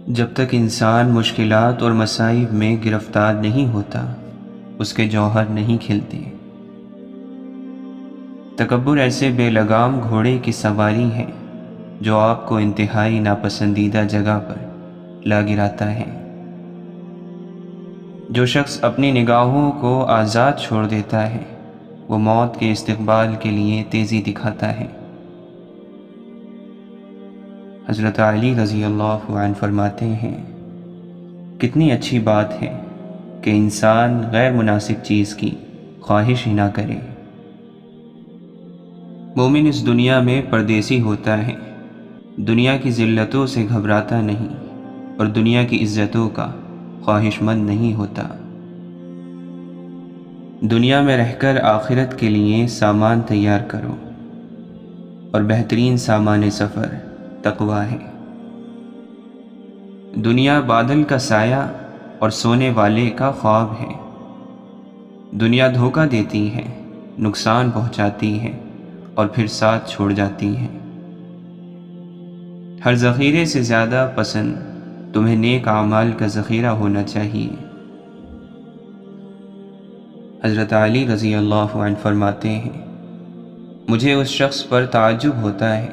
جب تک انسان مشکلات اور مصائب میں گرفتار نہیں ہوتا اس کے جوہر نہیں کھلتے۔ تکبر ایسے بے لگام گھوڑے کی سواری ہے جو آپ کو انتہائی ناپسندیدہ جگہ پر لا گراتا ہے۔ جو شخص اپنی نگاہوں کو آزاد چھوڑ دیتا ہے وہ موت کے استقبال کے لیے تیزی دکھاتا ہے۔ حضرت علی رضی اللہ عنہ فرماتے ہیں، کتنی اچھی بات ہے کہ انسان غیر مناسب چیز کی خواہش ہی نہ کرے۔ مومن اس دنیا میں پردیسی ہوتا ہے، دنیا کی ذلتوں سے گھبراتا نہیں اور دنیا کی عزتوں کا خواہش مند نہیں ہوتا۔ دنیا میں رہ کر آخرت کے لیے سامان تیار کرو، اور بہترین سامان سفر تقوی ہے۔ دنیا بادل کا سایہ اور سونے والے کا خواب ہے۔ دنیا دھوکہ دیتی ہے، نقصان پہنچاتی ہے اور پھر ساتھ چھوڑ جاتی ہے۔ ہر ذخیرے سے زیادہ پسند تمہیں نیک اعمال کا ذخیرہ ہونا چاہیے۔ حضرت علی رضی اللہ عنہ فرماتے ہیں، مجھے اس شخص پر تعجب ہوتا ہے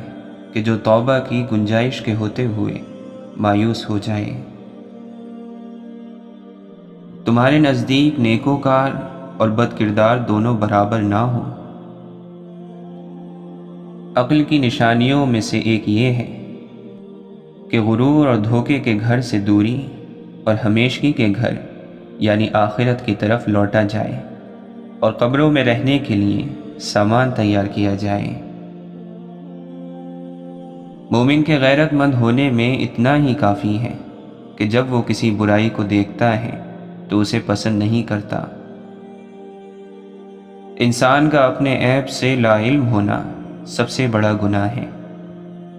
کہ جو توبہ کی گنجائش کے ہوتے ہوئے مایوس ہو جائے۔ تمہارے نزدیک نیکوکار اور بد کردار دونوں برابر نہ ہوں۔ عقل کی نشانیوں میں سے ایک یہ ہے کہ غرور اور دھوکے کے گھر سے دوری اور ہمیشگی کے گھر یعنی آخرت کی طرف لوٹا جائے اور قبروں میں رہنے کے لیے سامان تیار کیا جائے۔ مومن کے غیرت مند ہونے میں اتنا ہی کافی ہے کہ جب وہ کسی برائی کو دیکھتا ہے تو اسے پسند نہیں کرتا۔ انسان کا اپنے عیب سے لا علم ہونا سب سے بڑا گناہ ہے۔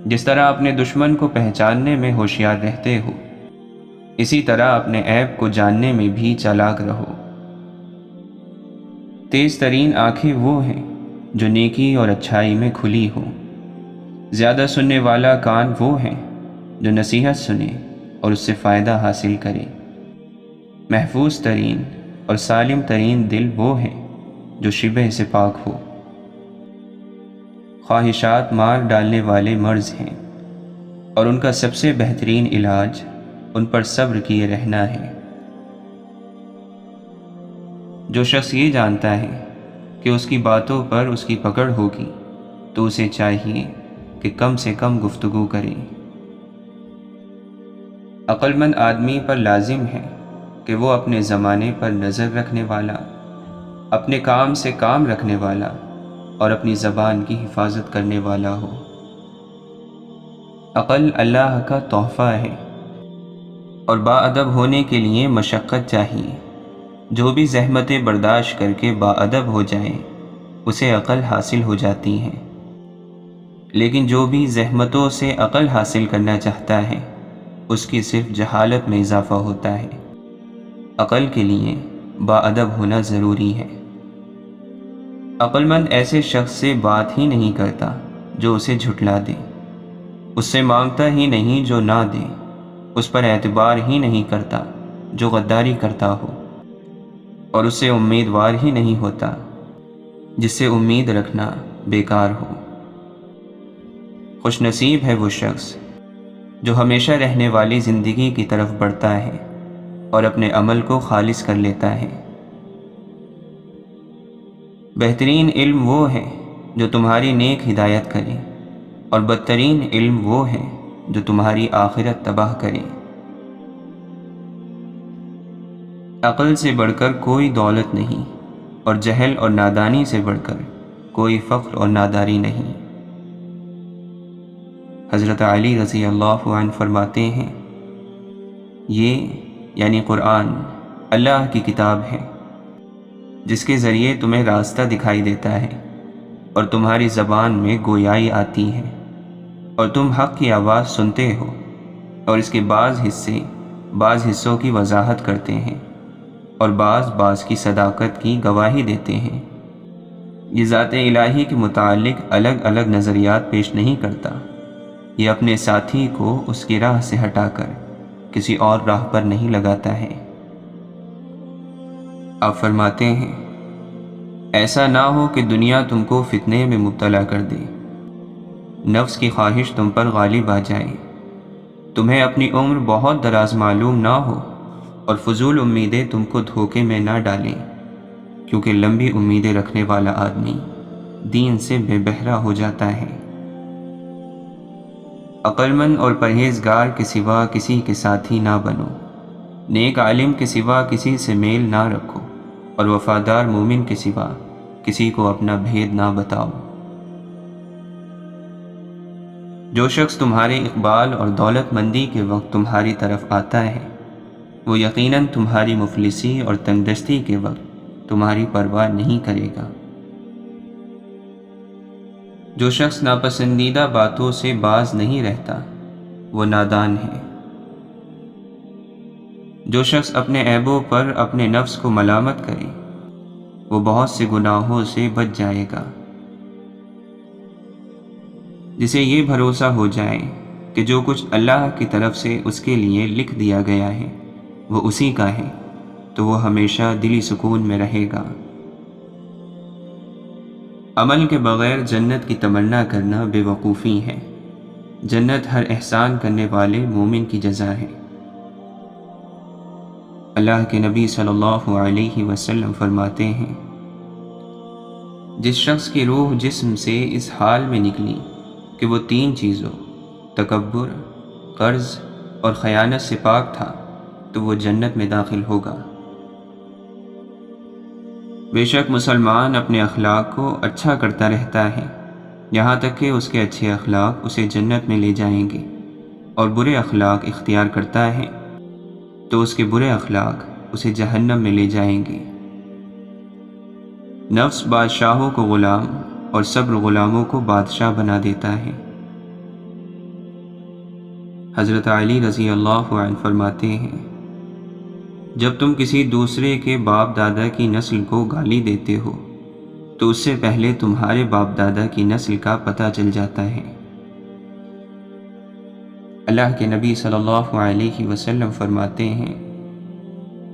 جس طرح اپنے دشمن کو پہچاننے میں ہوشیار رہتے ہو، اسی طرح اپنے عیب کو جاننے میں بھی چالاک رہو۔ تیز ترین آنکھیں وہ ہیں جو نیکی اور اچھائی میں کھلی ہوں۔ زیادہ سننے والا کان وہ ہیں جو نصیحت سنے اور اس سے فائدہ حاصل کرے۔ محفوظ ترین اور سالم ترین دل وہ ہیں جو شبہ سے پاک ہو۔ خواہشات مار ڈالنے والے مرض ہیں اور ان کا سب سے بہترین علاج ان پر صبر کیے رہنا ہے۔ جو شخص یہ جانتا ہے کہ اس کی باتوں پر اس کی پکڑ ہوگی تو اسے چاہیے کہ کم سے کم گفتگو کرے۔ عقل مند آدمی پر لازم ہے کہ وہ اپنے زمانے پر نظر رکھنے والا، اپنے کام سے کام رکھنے والا اور اپنی زبان کی حفاظت کرنے والا ہو۔ عقل اللہ کا تحفہ ہے اور باادب ہونے کے لیے مشقت چاہیے۔ جو بھی زحمتیں برداشت کر کے باادب ہو جائے اسے عقل حاصل ہو جاتی ہے، لیکن جو بھی زحمتوں سے عقل حاصل کرنا چاہتا ہے اس کی صرف جہالت میں اضافہ ہوتا ہے۔ عقل کے لیے باادب ہونا ضروری ہے۔ عقل مند ایسے شخص سے بات ہی نہیں کرتا جو اسے جھٹلا دے، اس سے مانگتا ہی نہیں جو نہ دے، اس پر اعتبار ہی نہیں کرتا جو غداری کرتا ہو، اور اس سے امیدوار ہی نہیں ہوتا جس سے امید رکھنا بیکار ہو۔ خوش نصیب ہے وہ شخص جو ہمیشہ رہنے والی زندگی کی طرف بڑھتا ہے اور اپنے عمل کو خالص کر لیتا ہے۔ بہترین علم وہ ہے جو تمہاری نیک ہدایت کرے اور بدترین علم وہ ہے جو تمہاری آخرت تباہ کرے۔ عقل سے بڑھ کر کوئی دولت نہیں اور جہل اور نادانی سے بڑھ کر کوئی فقر اور ناداری نہیں۔ حضرت علی رضی اللہ عنہ فرماتے ہیں، یہ یعنی قرآن اللہ کی کتاب ہے جس کے ذریعے تمہیں راستہ دکھائی دیتا ہے اور تمہاری زبان میں گویائی آتی ہے اور تم حق کی آواز سنتے ہو، اور اس کے بعض حصوں کی وضاحت کرتے ہیں اور بعض کی صداقت کی گواہی دیتے ہیں۔ یہ ذات الہی کے متعلق الگ الگ نظریات پیش نہیں کرتا، یہ اپنے ساتھی کو اس کی راہ سے ہٹا کر کسی اور راہ پر نہیں لگاتا ہے۔ آپ فرماتے ہیں ایسا نہ ہو کہ دنیا تم کو فتنے میں مبتلا کر دے، نفس کی خواہش تم پر غالب آ جائے، تمہیں اپنی عمر بہت دراز معلوم نہ ہو اور فضول امیدیں تم کو دھوکے میں نہ ڈالیں، کیونکہ لمبی امیدیں رکھنے والا آدمی دین سے بے بہرا ہو جاتا ہے۔ عقل مند اور پرہیزگار کے سوا کسی کے ساتھی نہ بنو، نیک عالم کے سوا کسی سے میل نہ رکھو، اور وفادار مومن کے سوا کسی کو اپنا بھید نہ بتاؤ۔ جو شخص تمہارے اقبال اور دولت مندی کے وقت تمہاری طرف آتا ہے، وہ یقیناً تمہاری مفلسی اور تنگ دستی کے وقت تمہاری پرواہ نہیں کرے گا۔ جو شخص ناپسندیدہ باتوں سے باز نہیں رہتا، وہ نادان ہے۔ جو شخص اپنے عیبوں پر اپنے نفس کو ملامت کرے، وہ بہت سے گناہوں سے بچ جائے گا۔ جسے یہ بھروسہ ہو جائے کہ جو کچھ اللہ کی طرف سے اس کے لیے لکھ دیا گیا ہے وہ اسی کا ہے، تو وہ ہمیشہ دلی سکون میں رہے گا۔ عمل کے بغیر جنت کی تمنا کرنا بے وقوفی ہے۔ جنت ہر احسان کرنے والے مومن کی جزا ہے۔ اللہ کے نبی صلی اللہ علیہ وسلم فرماتے ہیں جس شخص کی روح جسم سے اس حال میں نکلی کہ وہ 3 چیزوں تکبر، قرض اور خیانت سے پاک تھا، تو وہ جنت میں داخل ہوگا۔ بے شک مسلمان اپنے اخلاق کو اچھا کرتا رہتا ہے یہاں تک کہ اس کے اچھے اخلاق اسے جنت میں لے جائیں گے، اور برے اخلاق اختیار کرتا ہے تو اس کے برے اخلاق اسے جہنم میں لے جائیں گے۔ نفس بادشاہوں کو غلام اور صبر غلاموں کو بادشاہ بنا دیتا ہے۔ حضرت علی رضی اللہ عنہ فرماتے ہیں جب تم کسی دوسرے کے باپ دادا کی نسل کو گالی دیتے ہو تو اس سے پہلے تمہارے باپ دادا کی نسل کا پتہ چل جاتا ہے۔ اللہ کے نبی صلی اللہ علیہ وسلم فرماتے ہیں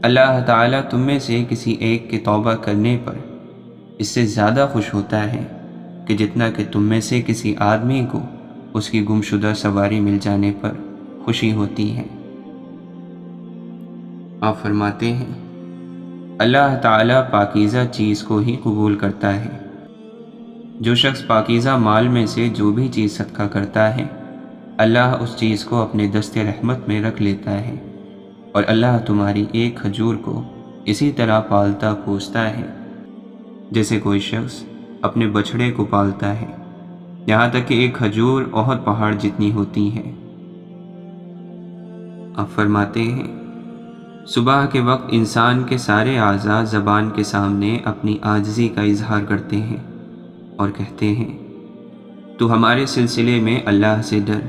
اللہ تعالیٰ تم میں سے کسی ایک کے توبہ کرنے پر اس سے زیادہ خوش ہوتا ہے کہ جتنا کہ تم میں سے کسی آدمی کو اس کی گمشدہ سواری مل جانے پر خوشی ہوتی ہے۔ آپ فرماتے ہیں اللہ تعالیٰ پاکیزہ چیز کو ہی قبول کرتا ہے۔ جو شخص پاکیزہ مال میں سے جو بھی چیز صدقہ کرتا ہے، اللہ اس چیز کو اپنے دست رحمت میں رکھ لیتا ہے، اور اللہ تمہاری ایک کھجور کو اسی طرح پالتا پوستا ہے جیسے کوئی شخص اپنے بچھڑے کو پالتا ہے، یہاں تک کہ ایک کھجور احد پہاڑ جتنی ہوتی ہے۔ آپ فرماتے ہیں صبح کے وقت انسان کے سارے اعضاء زبان کے سامنے اپنی عاجزی کا اظہار کرتے ہیں اور کہتے ہیں تو ہمارے سلسلے میں اللہ سے ڈر،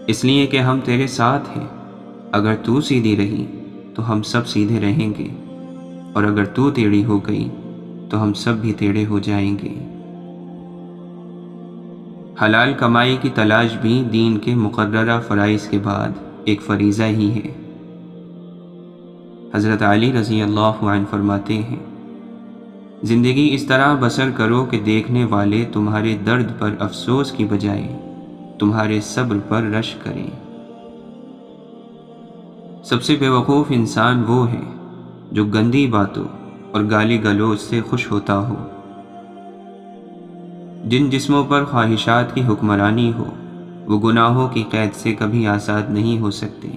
اس لیے کہ ہم تیرے ساتھ ہیں، اگر تو سیدھی رہی تو ہم سب سیدھے رہیں گے، اور اگر تو ٹیڑھی ہو گئی تو ہم سب بھی ٹیڑھے ہو جائیں گے۔ حلال کمائی کی تلاش بھی دین کے مقررہ فرائض کے بعد ایک فریضہ ہی ہے۔ حضرت علی رضی اللہ عنہ فرماتے ہیں زندگی اس طرح بسر کرو کہ دیکھنے والے تمہارے درد پر افسوس کی بجائے تمہارے صبر پر رشک کریں۔ سب سے بے وقوف انسان وہ ہے جو گندی باتوں اور گالی گلوچ سے خوش ہوتا ہو۔ جن جسموں پر خواہشات کی حکمرانی ہو وہ گناہوں کی قید سے کبھی آزاد نہیں ہو سکتے۔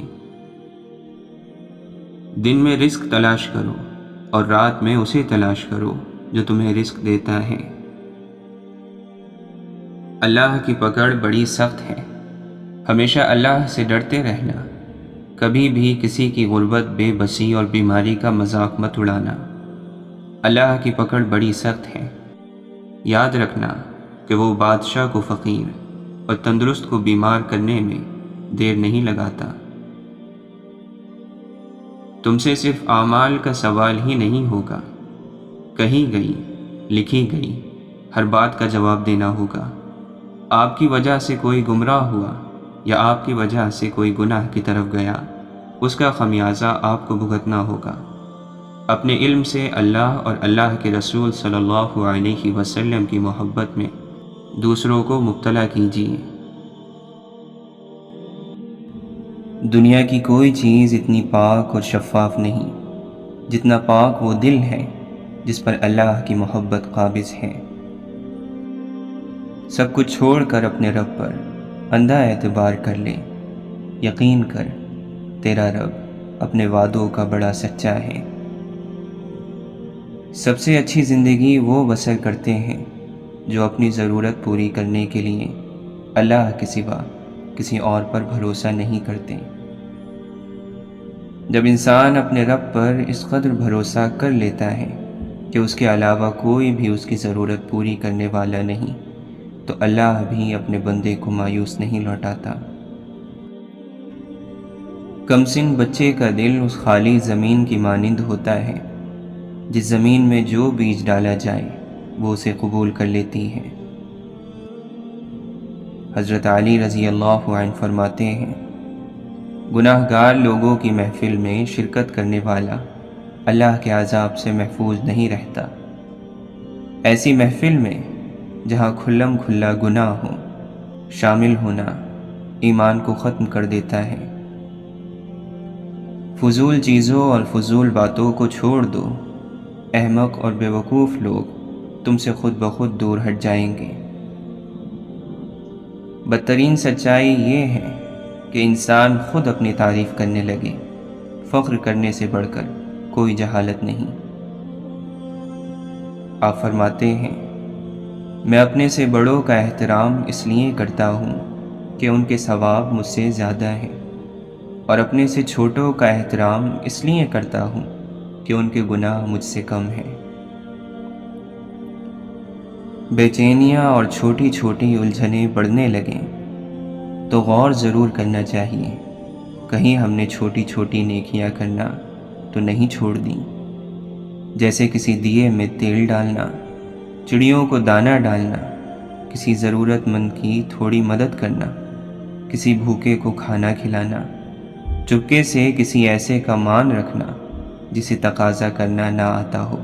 دن میں رزق تلاش کرو اور رات میں اسے تلاش کرو جو تمہیں رزق دیتا ہے۔ اللہ کی پکڑ بڑی سخت ہے، ہمیشہ اللہ سے ڈرتے رہنا، کبھی بھی کسی کی غربت، بے بسی اور بیماری کا مذاق مت اڑانا۔ اللہ کی پکڑ بڑی سخت ہے، یاد رکھنا کہ وہ بادشاہ کو فقیر اور تندرست کو بیمار کرنے میں دیر نہیں لگاتا۔ تم سے صرف اعمال کا سوال ہی نہیں ہوگا، کہی گئی، لکھی گئی ہر بات کا جواب دینا ہوگا۔ آپ کی وجہ سے کوئی گمراہ ہوا یا آپ کی وجہ سے کوئی گناہ کی طرف گیا، اس کا خمیازہ آپ کو بھگتنا ہوگا۔ اپنے علم سے اللہ اور اللہ کے رسول صلی اللہ علیہ وسلم کی محبت میں دوسروں کو مبتلا کیجیے۔ دنیا کی کوئی چیز اتنی پاک اور شفاف نہیں جتنا پاک وہ دل ہے جس پر اللہ کی محبت قابض ہے۔ سب کچھ چھوڑ کر اپنے رب پر اندھا اعتبار کر لے، یقین کر تیرا رب اپنے وعدوں کا بڑا سچا ہے۔ سب سے اچھی زندگی وہ بسر کرتے ہیں جو اپنی ضرورت پوری کرنے کے لیے اللہ کے سوا کسی اور پر بھروسہ نہیں کرتے۔ جب انسان اپنے رب پر اس قدر بھروسہ کر لیتا ہے کہ اس کے علاوہ کوئی بھی اس کی ضرورت پوری کرنے والا نہیں، تو اللہ بھی اپنے بندے کو مایوس نہیں لوٹاتا۔ کمسن بچے کا دل اس خالی زمین کی مانند ہوتا ہے جس زمین میں جو بیج ڈالا جائے وہ اسے قبول کر لیتی ہے۔ حضرت علی رضی اللہ عنہ فرماتے ہیں، گناہ گار لوگوں کی محفل میں شرکت کرنے والا اللہ کے عذاب سے محفوظ نہیں رہتا۔ ایسی محفل میں جہاں کھلم کھلا گناہ ہو، شامل ہونا ایمان کو ختم کر دیتا ہے۔ فضول چیزوں اور فضول باتوں کو چھوڑ دو، احمق اور بیوقوف لوگ تم سے خود بخود دور ہٹ جائیں گے۔ بدترین سچائی یہ ہے کہ انسان خود اپنی تعریف کرنے لگے۔ فخر کرنے سے بڑھ کر کوئی جہالت نہیں۔ آپ فرماتے ہیں، میں اپنے سے بڑوں کا احترام اس لیے کرتا ہوں کہ ان کے ثواب مجھ سے زیادہ ہیں، اور اپنے سے چھوٹوں کا احترام اس لیے کرتا ہوں کہ ان کے گناہ مجھ سے کم ہیں۔ بے چینیاں اور چھوٹی چھوٹی الجھنیں بڑھنے لگیں تو غور ضرور کرنا چاہیے، کہیں ہم نے چھوٹی چھوٹی نیکیاں کرنا تو نہیں چھوڑ دیں، جیسے کسی دیے میں تیل ڈالنا، چڑیوں کو دانہ ڈالنا، کسی ضرورت مند کی تھوڑی مدد کرنا، کسی بھوکے کو کھانا کھلانا، چپکے سے کسی ایسے کا مان رکھنا جسے تقاضا کرنا نہ آتا ہو۔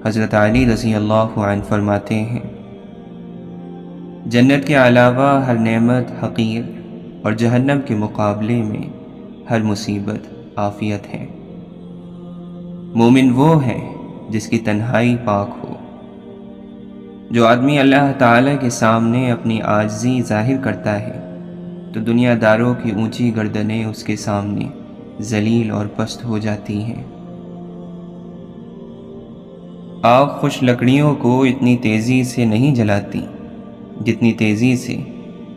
حضرت علی رضی اللہ عنہ فرماتے ہیں، جنت کے علاوہ ہر نعمت حقیر اور جہنم کے مقابلے میں ہر مصیبت عافیت ہے۔ مومن وہ ہے جس کی تنہائی پاک ہو۔ جو آدمی اللہ تعالی کے سامنے اپنی عاجزی ظاہر کرتا ہے تو دنیا داروں کی اونچی گردنیں اس کے سامنے ذلیل اور پست ہو جاتی ہیں۔ آگ خوش لکڑیوں کو اتنی تیزی سے نہیں جلاتی جتنی تیزی سے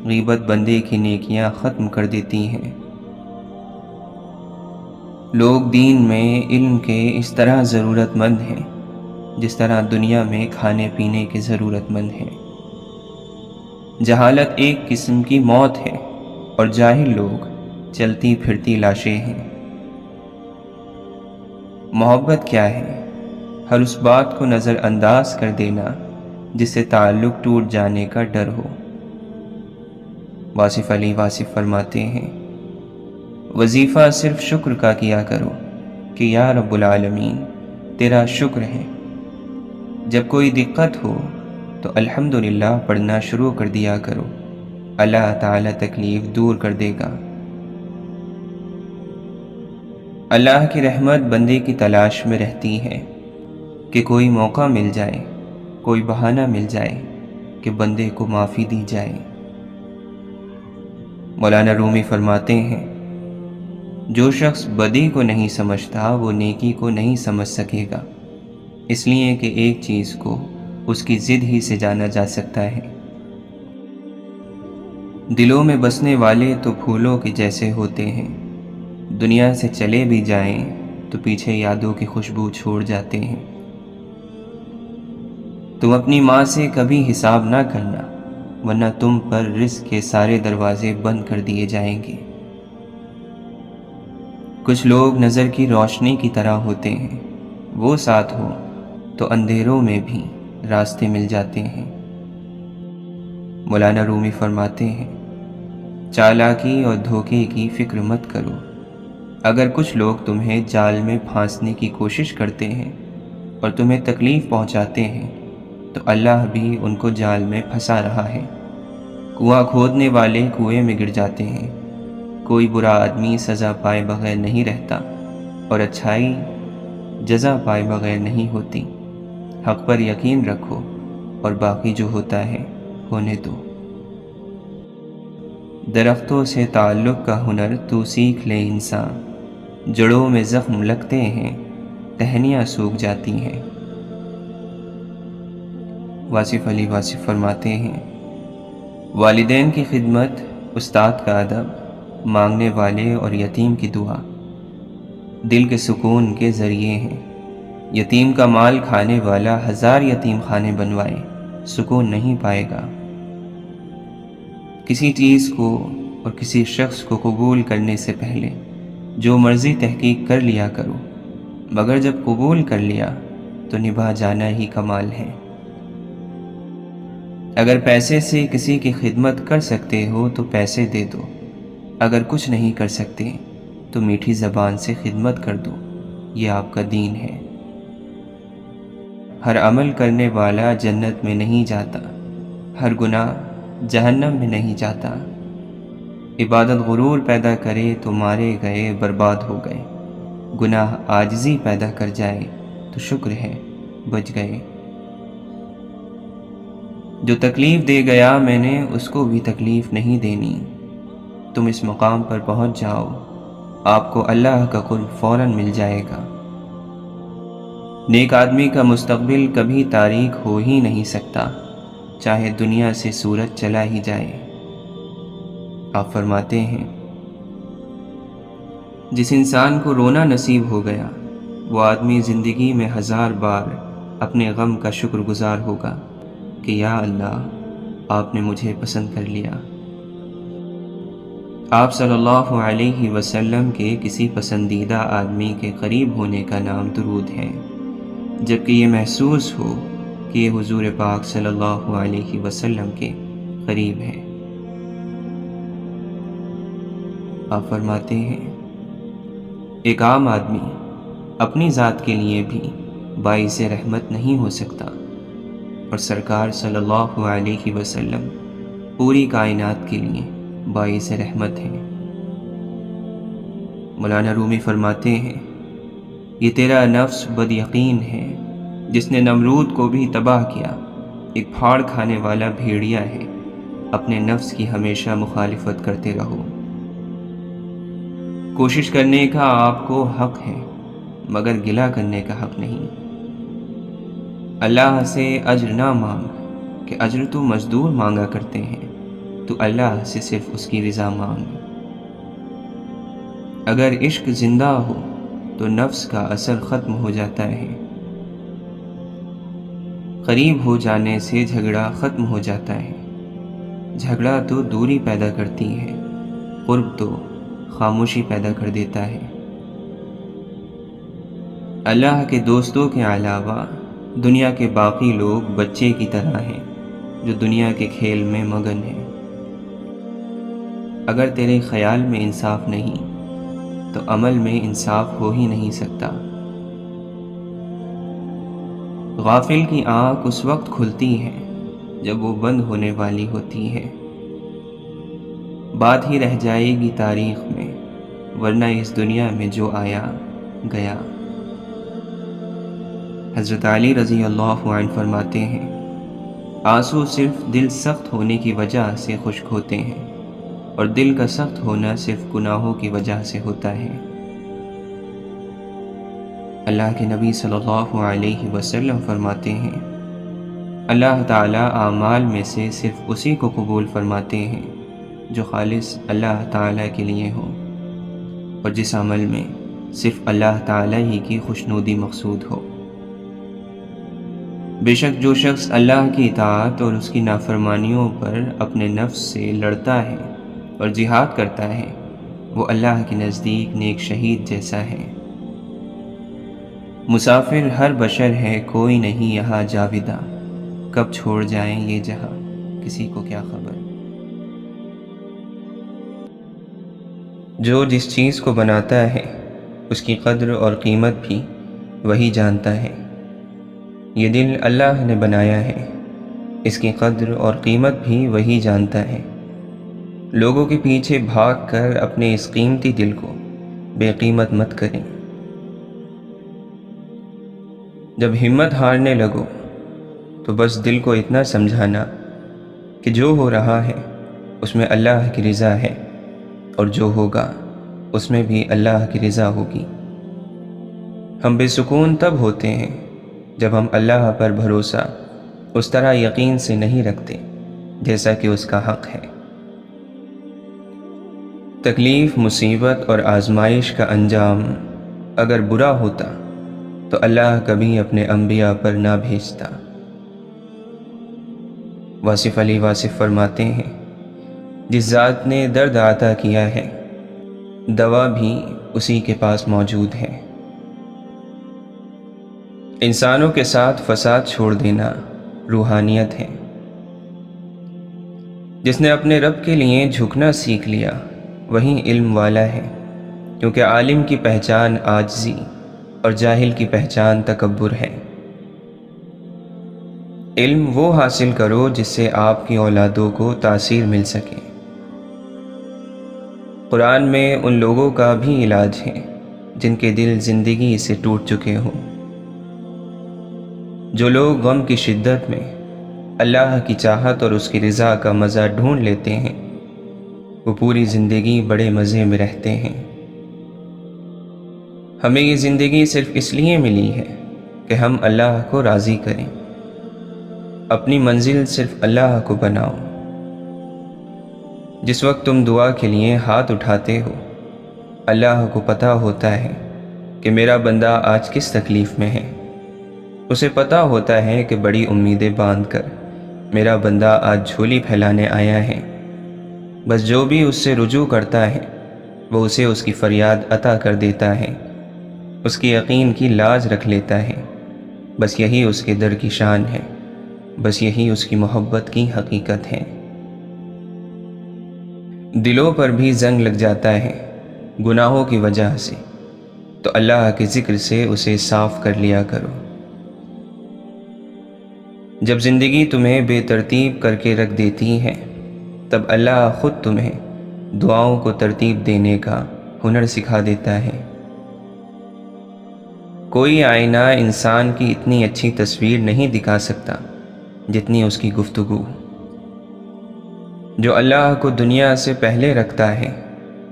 غیبت بندے کی نیکیاں ختم کر دیتی ہیں۔ لوگ دین میں علم کے اس طرح ضرورت مند ہیں جس طرح دنیا میں کھانے پینے کے ضرورت مند ہیں۔ جہالت ایک قسم کی موت ہے اور جاہل لوگ چلتی پھرتی لاشیں ہیں۔ محبت کیا ہے؟ ہر اس بات کو نظر انداز کر دینا جس سے تعلق ٹوٹ جانے کا ڈر ہو۔ واصف علی واصف فرماتے ہیں، وظیفہ صرف شکر کا کیا کرو کہ یا رب العالمین تیرا شکر ہے۔ جب کوئی دقت ہو تو الحمدللہ پڑھنا شروع کر دیا کرو، اللہ تعالی تکلیف دور کر دے گا۔ اللہ کی رحمت بندے کی تلاش میں رہتی ہے کہ کوئی موقع مل جائے، کوئی بہانہ مل جائے کہ بندے کو معافی دی جائے۔ مولانا رومی فرماتے ہیں، جو شخص بدی کو نہیں سمجھتا وہ نیکی کو نہیں سمجھ سکے گا، اس لیے کہ ایک چیز کو اس کی ضد ہی سے جانا جا سکتا ہے۔ دلوں میں بسنے والے تو پھولوں کے جیسے ہوتے ہیں، دنیا سے چلے بھی جائیں تو پیچھے یادوں کی خوشبو چھوڑ جاتے ہیں۔ تم اپنی ماں سے کبھی حساب نہ کرنا، ورنہ تم پر رزق کے سارے دروازے بند کر دیے جائیں گے۔ کچھ لوگ نظر کی روشنی کی طرح ہوتے ہیں، وہ ساتھ ہو تو اندھیروں میں بھی راستے مل جاتے ہیں۔ مولانا رومی فرماتے ہیں، چالاکی اور دھوکے کی فکر مت کرو۔ اگر کچھ لوگ تمہیں جال میں پھانسنے کی کوشش کرتے ہیں اور تمہیں تکلیف پہنچاتے ہیں تو اللہ بھی ان کو جال میں پھنسا رہا ہے۔ کنواں کھودنے والے کنویں میں گر جاتے ہیں۔ کوئی برا آدمی سزا پائے بغیر نہیں رہتا اور اچھائی جزا پائے بغیر نہیں ہوتی۔ حق پر یقین رکھو اور باقی جو ہوتا ہے ہونے دو۔ درختوں سے تعلق کا ہنر تو سیکھ لے انسان، جڑوں میں زخم لگتے ہیں ٹہنیاں سوکھ جاتی ہیں۔ واصف علی واصف فرماتے ہیں، والدین کی خدمت، استاد کا ادب، مانگنے والے اور یتیم کی دعا دل کے سکون کے ذریعے ہیں۔ یتیم کا مال کھانے والا 1000 یتیم خانے بنوائے سکون نہیں پائے گا۔ کسی چیز کو اور کسی شخص کو قبول کرنے سے پہلے جو مرضی تحقیق کر لیا کرو، مگر جب قبول کر لیا تو نبھا جانا ہی کمال ہے۔ اگر پیسے سے کسی کی خدمت کر سکتے ہو تو پیسے دے دو، اگر کچھ نہیں کر سکتے تو میٹھی زبان سے خدمت کر دو، یہ آپ کا دین ہے۔ ہر عمل کرنے والا جنت میں نہیں جاتا، ہر گناہ جہنم میں نہیں جاتا۔ عبادت غرور پیدا کرے تو مارے گئے برباد ہو گئے، گناہ عاجزی پیدا کر جائے تو شکر ہے بچ گئے۔ جو تکلیف دے گیا میں نے اس کو بھی تکلیف نہیں دینی۔ تم اس مقام پر پہنچ جاؤ، آپ کو اللہ کا قرب فوراً مل جائے گا۔ نیک آدمی کا مستقبل کبھی تاریک ہو ہی نہیں سکتا، چاہے دنیا سے سورج چلا ہی جائے۔ آپ فرماتے ہیں، جس انسان کو رونا نصیب ہو گیا وہ آدمی زندگی میں 1000 بار اپنے غم کا شکر گزار ہوگا کہ یا اللہ آپ نے مجھے پسند کر لیا۔ آپ صلی اللہ علیہ وسلم کے کسی پسندیدہ آدمی کے قریب ہونے کا نام درود ہے، جبکہ یہ محسوس ہو کہ یہ حضور پاک صلی اللہ علیہ وسلم کے قریب ہے۔ آپ فرماتے ہیں، ایک عام آدمی اپنی ذات کے لیے بھی باعث رحمت نہیں ہو سکتا، اور سرکار صلی اللہ علیہ وسلم پوری کائنات کے لیے باعث رحمت ہے۔ مولانا رومی فرماتے ہیں، یہ تیرا نفس بد یقین ہے جس نے نمرود کو بھی تباہ کیا، ایک پھاڑ کھانے والا بھیڑیا ہے، اپنے نفس کی ہمیشہ مخالفت کرتے رہو۔ کوشش کرنے کا آپ کو حق ہے مگر گلہ کرنے کا حق نہیں۔ اللہ سے اجر نہ مانگ کہ اجر تو مزدور مانگا کرتے ہیں، تو اللہ سے صرف اس کی رضا مانگ۔ اگر عشق زندہ ہو تو نفس کا اثر ختم ہو جاتا ہے، قریب ہو جانے سے جھگڑا ختم ہو جاتا ہے۔ جھگڑا تو دوری پیدا کرتی ہے، قرب تو خاموشی پیدا کر دیتا ہے۔ اللہ کے دوستوں کے علاوہ دنیا کے باقی لوگ بچے کی طرح ہیں جو دنیا کے کھیل میں مگن ہیں۔ اگر تیرے خیال میں انصاف نہیں تو عمل میں انصاف ہو ہی نہیں سکتا۔ غافل کی آنکھ اس وقت کھلتی ہے جب وہ بند ہونے والی ہوتی ہے۔ بات ہی رہ جائے گی تاریخ میں، ورنہ اس دنیا میں جو آیا گیا۔ حضرت علی رضی اللہ عنہ فرماتے ہیں، آنسو صرف دل سخت ہونے کی وجہ سے خشک ہوتے ہیں، اور دل کا سخت ہونا صرف گناہوں کی وجہ سے ہوتا ہے۔ اللہ کے نبی صلی اللہ علیہ وسلم فرماتے ہیں، اللہ تعالیٰ اعمال میں سے صرف اسی کو قبول فرماتے ہیں جو خالص اللہ تعالیٰ کے لیے ہو، اور جس عمل میں صرف اللہ تعالیٰ ہی کی خوشنودی مقصود ہو۔ بے شک جو شخص اللہ کی اطاعت اور اس کی نافرمانیوں پر اپنے نفس سے لڑتا ہے اور جہاد کرتا ہے، وہ اللہ کے نزدیک نیک شہید جیسا ہے۔ مسافر ہر بشر ہے، کوئی نہیں یہاں جاوداں، کب چھوڑ جائیں یہ جہاں کسی کو کیا خبر۔ جو جس چیز کو بناتا ہے اس کی قدر اور قیمت بھی وہی جانتا ہے۔ یہ دل اللہ نے بنایا ہے، اس کی قدر اور قیمت بھی وہی جانتا ہے۔ لوگوں کے پیچھے بھاگ کر اپنے اس قیمتی دل کو بے قیمت مت کریں۔ جب ہمت ہارنے لگو تو بس دل کو اتنا سمجھانا کہ جو ہو رہا ہے اس میں اللہ کی رضا ہے، اور جو ہوگا اس میں بھی اللہ کی رضا ہوگی۔ ہم بے سکون تب ہوتے ہیں جب ہم اللہ پر بھروسہ اس طرح یقین سے نہیں رکھتے جیسا کہ اس کا حق ہے۔ تکلیف، مصیبت اور آزمائش کا انجام اگر برا ہوتا تو اللہ کبھی اپنے انبیاء پر نہ بھیجتا۔ واصف علی واصف فرماتے ہیں، جس ذات نے درد عطا کیا ہے دوا بھی اسی کے پاس موجود ہے۔ انسانوں کے ساتھ فساد چھوڑ دینا روحانیت ہے۔ جس نے اپنے رب کے لیے جھکنا سیکھ لیا وہی علم والا ہے، کیونکہ عالم کی پہچان عاجزی اور جاہل کی پہچان تکبر ہے۔ علم وہ حاصل کرو جس سے آپ کی اولادوں کو تاثیر مل سکے۔ قرآن میں ان لوگوں کا بھی علاج ہے جن کے دل زندگی سے ٹوٹ چکے ہوں۔ جو لوگ غم کی شدت میں اللہ کی چاہت اور اس کی رضا کا مزہ ڈھونڈ لیتے ہیں وہ پوری زندگی بڑے مزے میں رہتے ہیں۔ ہمیں یہ زندگی صرف اس لیے ملی ہے کہ ہم اللہ کو راضی کریں۔ اپنی منزل صرف اللہ کو بناؤ۔ جس وقت تم دعا کے لیے ہاتھ اٹھاتے ہو اللہ کو پتہ ہوتا ہے کہ میرا بندہ آج کس تکلیف میں ہے۔ اسے پتہ ہوتا ہے کہ بڑی امیدیں باندھ کر میرا بندہ آج جھولی پھیلانے آیا ہے۔ بس جو بھی اس سے رجوع کرتا ہے وہ اسے اس کی فریاد عطا کر دیتا ہے، اس کی یقین کی لاج رکھ لیتا ہے۔ بس یہی اس کے در کی شان ہے، بس یہی اس کی محبت کی حقیقت ہے۔ دلوں پر بھی زنگ لگ جاتا ہے گناہوں کی وجہ سے، تو اللہ کے ذکر سے اسے صاف کر لیا کرو۔ جب زندگی تمہیں بے ترتیب کر کے رکھ دیتی ہے تب اللہ خود تمہیں دعاؤں کو ترتیب دینے کا ہنر سکھا دیتا ہے۔ کوئی آئینہ انسان کی اتنی اچھی تصویر نہیں دکھا سکتا جتنی اس کی گفتگو۔ جو اللہ کو دنیا سے پہلے رکھتا ہے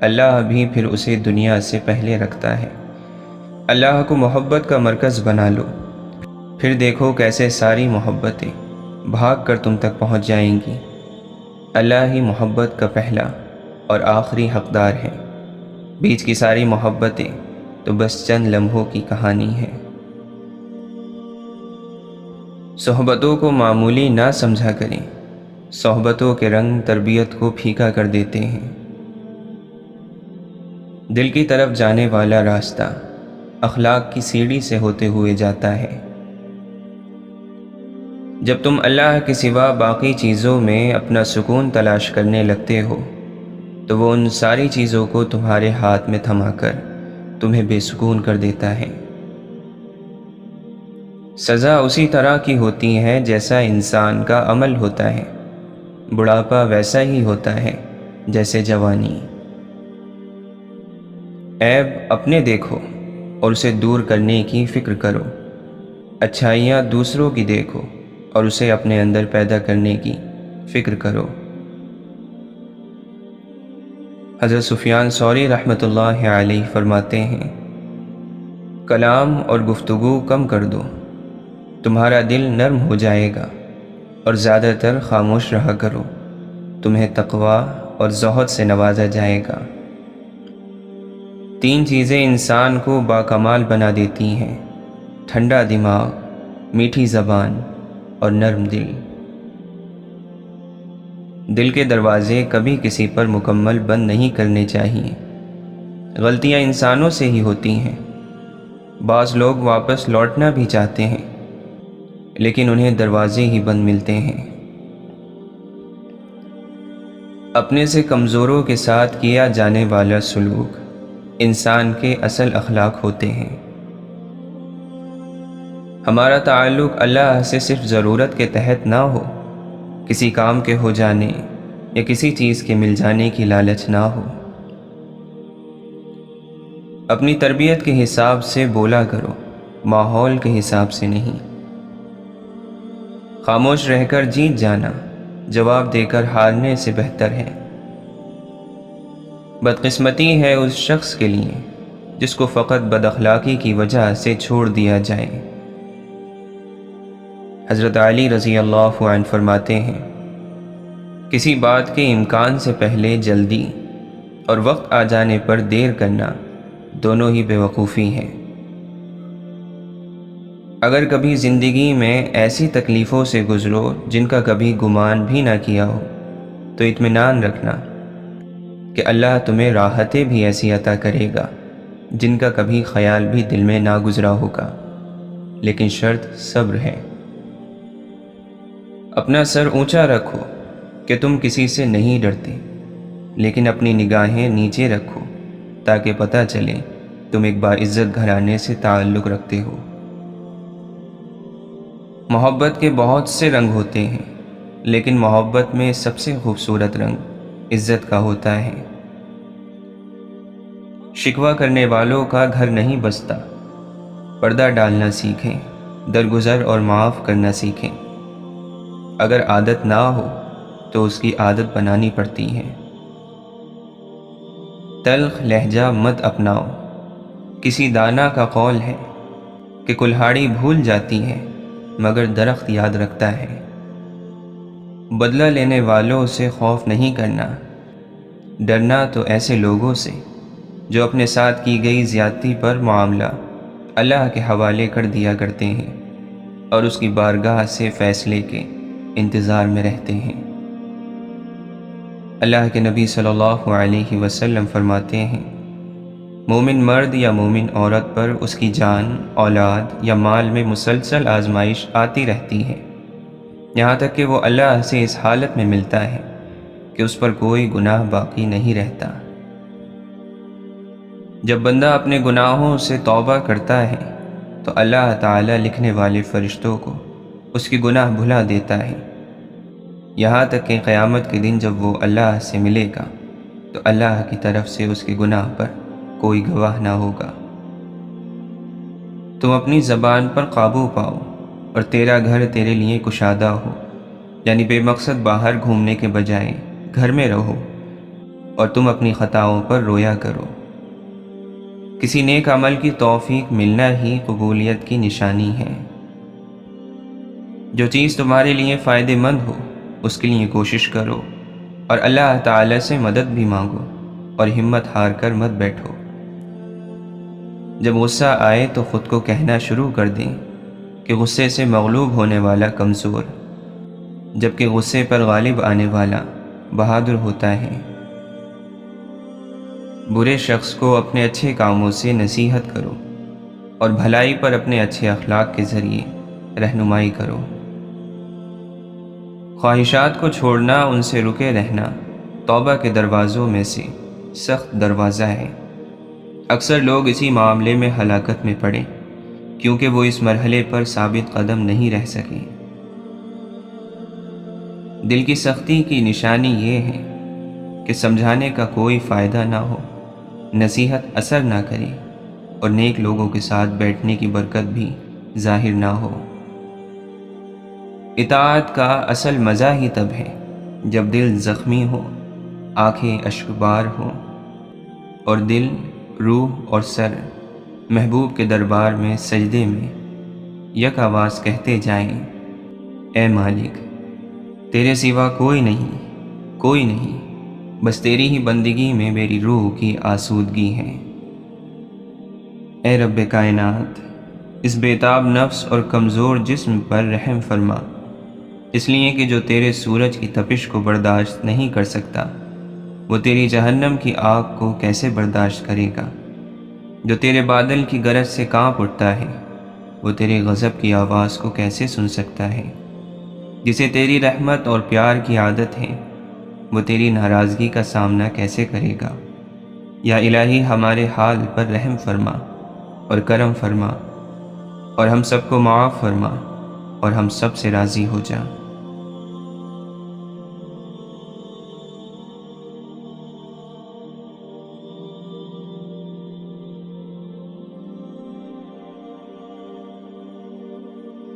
اللہ بھی پھر اسے دنیا سے پہلے رکھتا ہے۔ اللہ کو محبت کا مرکز بنا لو، پھر دیکھو کیسے ساری محبتیں بھاگ کر تم تک پہنچ جائیں گی۔ اللہ ہی محبت کا پہلا اور آخری حقدار ہے، بیچ کی ساری محبتیں تو بس چند لمحوں کی کہانی ہے۔ صحبتوں کو معمولی نہ سمجھا کریں، صحبتوں کے رنگ تربیت کو پھیکا کر دیتے ہیں۔ دل کی طرف جانے والا راستہ اخلاق کی سیڑھی سے ہوتے ہوئے جاتا ہے۔ جب تم اللہ کے سوا باقی چیزوں میں اپنا سکون تلاش کرنے لگتے ہو تو وہ ان ساری چیزوں کو تمہارے ہاتھ میں تھما کر تمہیں بے سکون کر دیتا ہے۔ سزا اسی طرح کی ہوتی ہے جیسا انسان کا عمل ہوتا ہے، بڑھاپا ویسا ہی ہوتا ہے جیسے جوانی۔ عیب اپنے دیکھو اور اسے دور کرنے کی فکر کرو، اچھائیاں دوسروں کی دیکھو اور اسے اپنے اندر پیدا کرنے کی فکر کرو۔ حضرت سفیان ثوری رحمۃ اللہ علیہ فرماتے ہیں، کلام اور گفتگو کم کر دو، تمہارا دل نرم ہو جائے گا، اور زیادہ تر خاموش رہا کرو، تمہیں تقوی اور زہد سے نوازا جائے گا۔ 3 چیزیں انسان کو باکمال بنا دیتی ہیں: ٹھنڈا دماغ، میٹھی زبان اور نرم دل۔ دل کے دروازے کبھی کسی پر مکمل بند نہیں کرنے چاہیے۔ غلطیاں انسانوں سے ہی ہوتی ہیں۔ بعض لوگ واپس لوٹنا بھی چاہتے ہیں لیکن انہیں دروازے ہی بند ملتے ہیں۔ اپنے سے کمزوروں کے ساتھ کیا جانے والا سلوک انسان کے اصل اخلاق ہوتے ہیں۔ ہمارا تعلق اللہ سے صرف ضرورت کے تحت نہ ہو، کسی کام کے ہو جانے یا کسی چیز کے مل جانے کی لالچ نہ ہو۔ اپنی تربیت کے حساب سے بولا کرو، ماحول کے حساب سے نہیں۔ خاموش رہ کر جیت جانا جواب دے کر ہارنے سے بہتر ہے۔ بدقسمتی ہے اس شخص کے لیے جس کو فقط بد اخلاقی کی وجہ سے چھوڑ دیا جائے۔ حضرت علی رضی اللہ عنہ فرماتے ہیں، کسی بات کے امکان سے پہلے جلدی اور وقت آ جانے پر دیر کرنا دونوں ہی بے وقوفی ہیں۔ اگر کبھی زندگی میں ایسی تکلیفوں سے گزرو جن کا کبھی گمان بھی نہ کیا ہو تو اطمینان رکھنا کہ اللہ تمہیں راحتیں بھی ایسی عطا کرے گا جن کا کبھی خیال بھی دل میں نہ گزرا ہوگا، لیکن شرط صبر ہے۔ اپنا سر اونچا رکھو کہ تم کسی سے نہیں ڈرتے، لیکن اپنی نگاہیں نیچے رکھو تاکہ پتہ چلے تم ایک باعزت گھرانے سے تعلق رکھتے ہو۔ محبت کے بہت سے رنگ ہوتے ہیں، لیکن محبت میں سب سے خوبصورت رنگ عزت کا ہوتا ہے۔ شکوہ کرنے والوں کا گھر نہیں بستا۔ پردہ ڈالنا سیکھیں، درگزر اور معاف کرنا سیکھیں۔ اگر عادت نہ ہو تو اس کی عادت بنانی پڑتی ہے۔ تلخ لہجہ مت اپناؤ۔ کسی دانا کا قول ہے کہ کلہاڑی بھول جاتی ہے مگر درخت یاد رکھتا ہے۔ بدلہ لینے والوں سے خوف نہیں کرنا، ڈرنا تو ایسے لوگوں سے جو اپنے ساتھ کی گئی زیادتی پر معاملہ اللہ کے حوالے کر دیا کرتے ہیں اور اس کی بارگاہ سے فیصلے کے انتظار میں رہتے ہیں۔ اللہ کے نبی صلی اللہ علیہ وسلم فرماتے ہیں، مومن مرد یا مومن عورت پر اس کی جان، اولاد یا مال میں مسلسل آزمائش آتی رہتی ہے، یہاں تک کہ وہ اللہ سے اس حالت میں ملتا ہے کہ اس پر کوئی گناہ باقی نہیں رہتا۔ جب بندہ اپنے گناہوں سے توبہ کرتا ہے تو اللہ تعالیٰ لکھنے والے فرشتوں کو اس کی گناہ بھلا دیتا ہے، یہاں تک کہ قیامت کے دن جب وہ اللہ سے ملے گا تو اللہ کی طرف سے اس کے گناہ پر کوئی گواہ نہ ہوگا۔ تم اپنی زبان پر قابو پاؤ اور تیرا گھر تیرے لیے کشادہ ہو، یعنی بے مقصد باہر گھومنے کے بجائے گھر میں رہو اور تم اپنی خطاؤں پر رویا کرو۔ کسی نیک عمل کی توفیق ملنا ہی قبولیت کی نشانی ہے۔ جو چیز تمہارے لیے فائدہ مند ہو اس کے لیے کوشش کرو اور اللہ تعالی سے مدد بھی مانگو اور ہمت ہار کر مت بیٹھو۔ جب غصہ آئے تو خود کو کہنا شروع کر دیں کہ غصے سے مغلوب ہونے والا کمزور، جبکہ غصے پر غالب آنے والا بہادر ہوتا ہے۔ برے شخص کو اپنے اچھے کاموں سے نصیحت کرو اور بھلائی پر اپنے اچھے اخلاق کے ذریعے رہنمائی کرو۔ خواہشات کو چھوڑنا، ان سے رکے رہنا توبہ کے دروازوں میں سے سخت دروازہ ہے۔ اکثر لوگ اسی معاملے میں ہلاکت میں پڑے کیونکہ وہ اس مرحلے پر ثابت قدم نہیں رہ سکے۔ دل کی سختی کی نشانی یہ ہے کہ سمجھانے کا کوئی فائدہ نہ ہو، نصیحت اثر نہ کرے اور نیک لوگوں کے ساتھ بیٹھنے کی برکت بھی ظاہر نہ ہو۔ اطاعت کا اصل مزہ ہی تب ہے جب دل زخمی ہو، آنکھیں اشکبار ہوں اور دل، روح اور سر محبوب کے دربار میں سجدے میں یک آواز کہتے جائیں، اے مالک تیرے سوا کوئی نہیں، کوئی نہیں، بس تیری ہی بندگی میں میری روح کی آسودگی ہے۔ اے رب کائنات، اس بیتاب نفس اور کمزور جسم پر رحم فرما، اس لیے کہ جو تیرے سورج کی تپش کو برداشت نہیں کر سکتا وہ تیری جہنم کی آگ کو کیسے برداشت کرے گا؟ جو تیرے بادل کی گرج سے کانپ اٹھتا ہے وہ تیرے غضب کی آواز کو کیسے سن سکتا ہے؟ جسے تیری رحمت اور پیار کی عادت ہے وہ تیری ناراضگی کا سامنا کیسے کرے گا؟ یا الہی ہمارے حال پر رحم فرما اور کرم فرما، اور ہم سب کو معاف فرما، اور ہم سب سے راضی ہو جا۔